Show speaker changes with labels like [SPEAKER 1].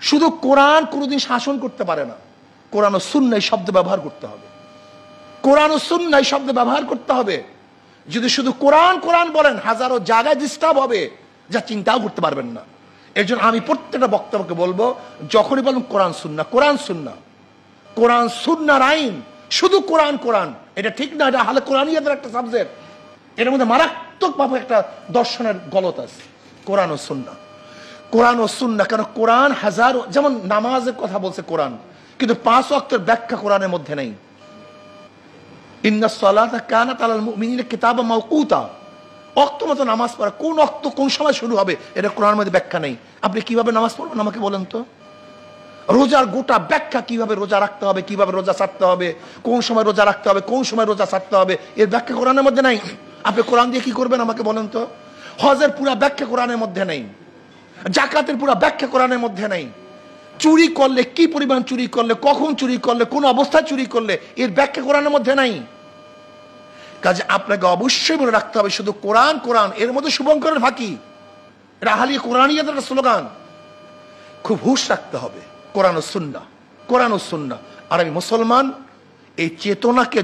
[SPEAKER 1] শুধু কোরআন কোনোদিন শাসন করতে পারে না। কোরআন ও সুন্নাহ শব্দ ব্যবহার করতে হবে। কোরআন ও সুন্নাহ শব্দ ব্যবহার করতে হবে। যদি শুধু কোরআন কোরআন বলেন, হাজারো জায়গায় ডিস্টার্ব হবে, যা চিন্তাও করতে পারবেন না। এর জন্য আমি প্রত্যেকটা বক্তব্যকে বলবো, যখনই বলবেন কোরআন সুন্নাহ, কোরআন সুন্নাহ, কোরআন সুন্নাহর আইন, শুধু কোরআন কোরআন, এটা ঠিক না। এটা হালে কোরআনিয়াতের একটা সাবজেক্ট। এর মধ্যে মারাত্মকভাবে একটা দর্শনের গলত আছে। কোরআন ও সুন্নাহ, কোরআন ও সুন্নাহ। কারণ কোরআন হাজারো, যেমন নামাজের কথা বলছে কোরআন, কিন্তু 5 ওয়াক্তের ব্যাখ্যা কোরআনের মধ্যে নেই। ইন্নাস সালাতা কানাত আলাল মুমিনিনা কিতাবাম মাওকুতা, ওয়াক্ত মতো নামাজ পড়া, কোন ওয়াক্ত কোন সময় শুরু হবে এটা কোরআনের মধ্যে ব্যাখ্যা নেই। আপনি কিভাবে নামাজ পড়বেন আমাকে বলেন তো? রোজার গোটা ব্যাখ্যা, কিভাবে রোজা রাখতে হবে, কিভাবে রোজা ছাড়তে হবে, কোন সময় রোজা রাখতে হবে, কোন সময় রোজা ছাড়তে হবে, এর ব্যাখ্যা কোরআনের মধ্যে নাই। আপনি কোরআন দিয়ে কি করবেন আমাকে বলেন তো? হজের পুরা ব্যাখ্যা কোরআনের মধ্যে নেই, জাকাতের পুরা ব্যাখ্যা কোরআনের মধ্যে নেই। চুরি করলে কি পরিমাণ চুরি করলে, কখন চুরি করলে, কোন অবস্থায় চুরি করলে, এর ব্যাখ্যা কোরআনের মধ্যে নাই। কাজে আপনাকে অবশ্যই মনে রাখতে হবে, শুধু কোরআন কোরআন, এর মধ্যে শুভঙ্করের ফাঁকি, এটা আহলি কোরআনিয়াতের একটা স্লোগান। খুব হুঁশ রাখতে হবে, কোরআন ও সুন্নাহ, কোরআন ও সুন্নাহ। আর আমি মুসলমান, এই চেতনাকে